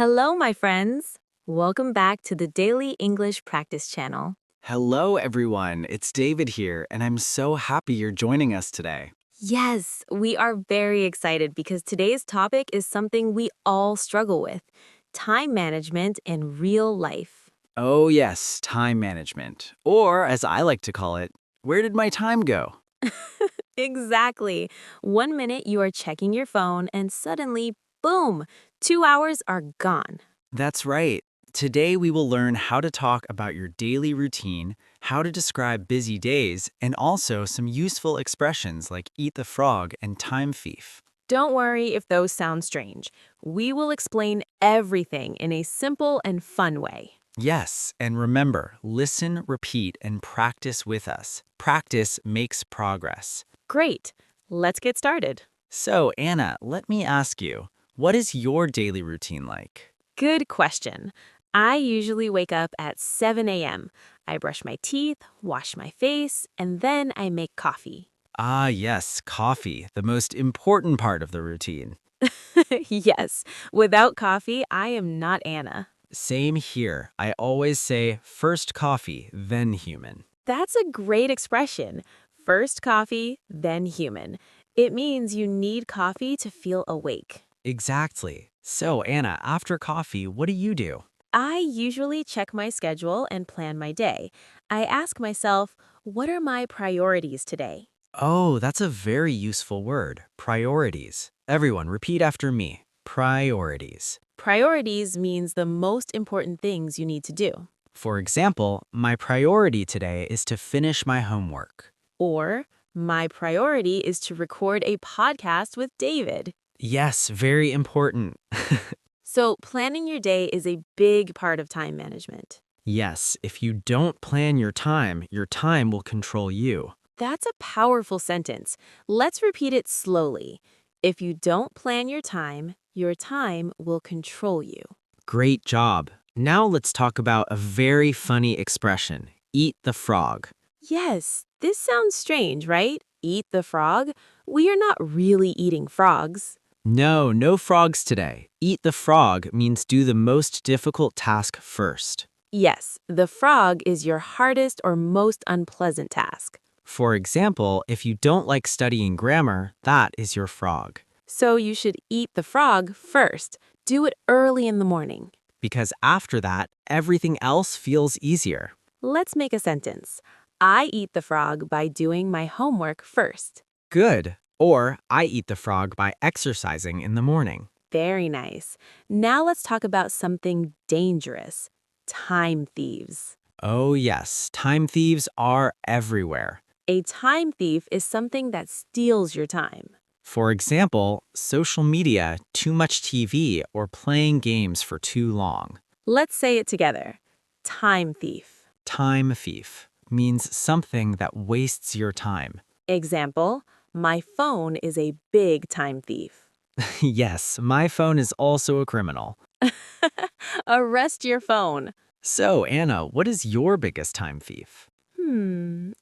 Hello, my friends. Welcome back to the Daily English Practice Channel. Hello, everyone. It's David here, and I'm so happy you're joining us today. Yes, we are very excited because today's topic is something we all struggle with: time management in real life. Oh, yes, time management. Or, as I like to call it, where did my time go? Exactly. 1 minute you are checking your phone, and suddenly, boom, 2 hours are gone. That's right. Today, we will learn how to talk about your daily routine, how to describe busy days, and also some useful expressions like eat the frog and time thief. Don't worry if those sound strange. We will explain everything in a simple and fun way. Yes, and remember, listen, repeat, and practice with us. Practice makes progress. Great. Let's get started. So, Anna, let me ask you, what is your daily routine like? Good question. I usually wake up at 7 a.m. I brush my teeth, wash my face, and then I make coffee. Ah, yes, coffee, the most important part of the routine. Yes, without coffee, I am not Anna. Same here. I always say first coffee, then human. That's a great expression. First coffee, then human. It means you need coffee to feel awake. Exactly. So, Anna, after coffee, what do you do? I usually check my schedule and plan my day. I ask myself, what are my priorities today? Oh, that's a very useful word. Priorities. Everyone, repeat after me. Priorities. Priorities means the most important things you need to do. For example, my priority today is to finish my homework. Or, my priority is to record a podcast with David. Yes, very important. So, planning your day is a big part of time management. Yes, if you don't plan your time will control you. That's a powerful sentence. Let's repeat it slowly. If you don't plan your time will control you. Great job. Now let's talk about a very funny expression, eat the frog. Yes, this sounds strange, right? Eat the frog? We are not really eating frogs. No, no frogs today. Eat the frog means do the most difficult task first. Yes, the frog is your hardest or most unpleasant task. For example, if you don't like studying grammar, that is your frog. So you should eat the frog first. Do it early in the morning. Because after that, everything else feels easier. Let's make a sentence. I eat the frog by doing my homework first. Good. Or I eat the frog by exercising in the morning. Very nice. Now let's talk about something dangerous: time thieves. Oh yes, time thieves are everywhere. A time thief is something that steals your time. For example, social media, too much TV, or playing games for too long. Let's say it together. Time thief. Time thief means something that wastes your time. Example, my phone is a big time thief. Yes, my phone is also a criminal. Arrest your phone. So, Anna, what is your biggest time thief?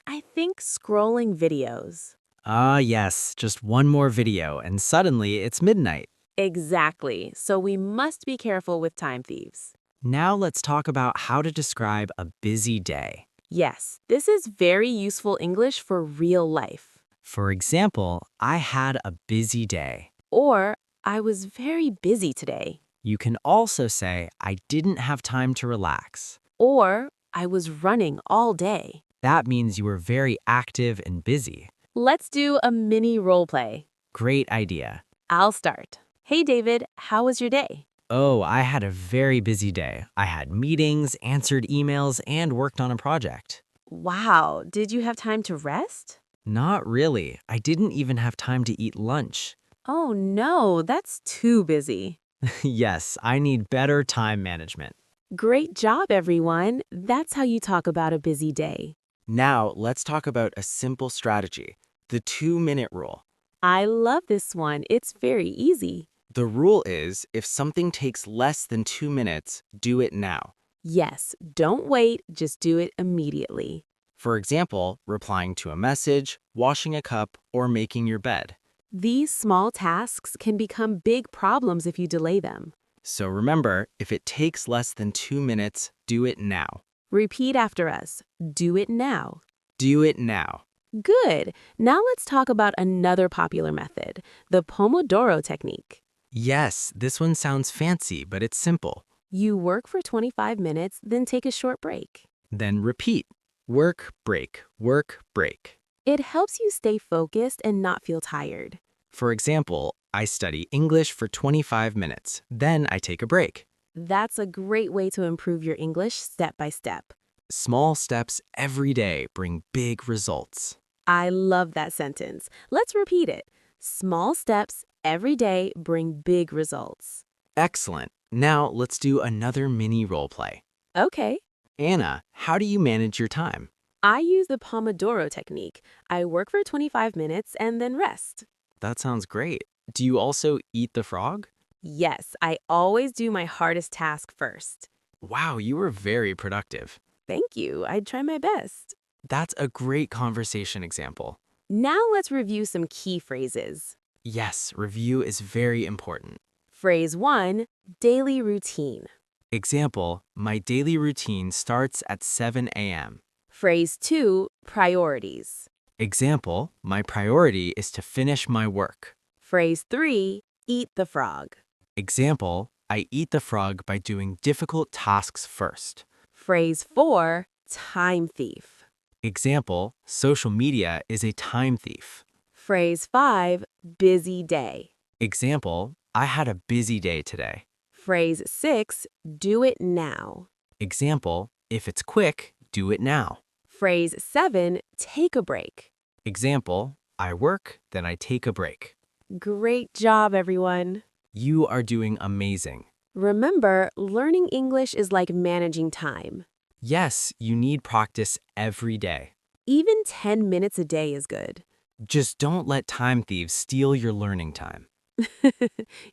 I think scrolling videos. Ah, yes, just one more video, and suddenly it's midnight. Exactly. So we must be careful with time thieves. Now let's talk about how to describe a busy day. Yes, this is very useful English for real life. For example, I had a busy day. Or, I was very busy today. You can also say, I didn't have time to relax. Or, I was running all day. That means you were very active and busy. Let's do a mini role play. Great idea. I'll start. Hey David, how was your day? Oh, I had a very busy day. I had meetings, answered emails, and worked on a project. Wow, did you have time to rest? Not really. I didn't even have time to eat lunch. Oh no, that's too busy. Yes, I need better time management. Great job, everyone. That's how you talk about a busy day. Now, let's talk about a simple strategy, the 2-minute rule. I love this one. It's very easy. The rule is, if something takes less than 2 minutes, do it now. Yes, don't wait, just do it immediately. For example, replying to a message, washing a cup, or making your bed. These small tasks can become big problems if you delay them. So remember, if it takes less than 2 minutes, do it now. Repeat after us. Do it now. Do it now. Good. Now let's talk about another popular method, the Pomodoro technique. Yes, this one sounds fancy, but it's simple. You work for 25 minutes, then take a short break. Then repeat. Work, break, work, break. It helps you stay focused and not feel tired. For example, I study English for 25 minutes, then I take a break. That's a great way to improve your English step by step. Small steps every day bring big results. I love that sentence. Let's repeat it. Small steps every day bring big results. Excellent. Now let's do another mini role play. Okay. Anna, how do you manage your time? I use the Pomodoro technique. I work for 25 minutes and then rest. That sounds great. Do you also eat the frog? Yes, I always do my hardest task first. Wow, you were very productive. Thank you. I try my best. That's a great conversation example. Now let's review some key phrases. Yes, review is very important. Phrase 1, daily routine. Example, my daily routine starts at 7 a.m. Phrase 2, priorities. Example, my priority is to finish my work. Phrase 3, eat the frog. Example, I eat the frog by doing difficult tasks first. Phrase 4, time thief. Example, social media is a time thief. Phrase 5, busy day. Example, I had a busy day today. Phrase 6, do it now. Example, if it's quick, do it now. Phrase 7, take a break. Example, I work, then I take a break. Great job, everyone. You are doing amazing. Remember, learning English is like managing time. Yes, you need practice every day. Even 10 minutes a day is good. Just don't let time thieves steal your learning time.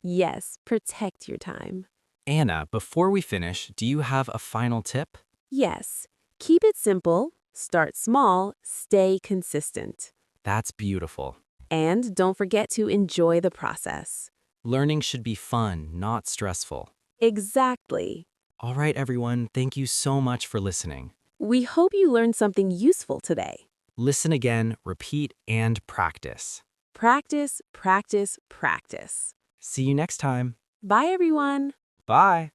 Yes, protect your time. Anna, before we finish, do you have a final tip? Yes, keep it simple, start small, stay consistent. That's beautiful. And don't forget to enjoy the process. Learning should be fun, not stressful. Exactly. All right, everyone, thank you so much for listening. We hope you learned something useful today. Listen again, repeat, and practice. Practice, practice, practice. See you next time. Bye, everyone. Bye.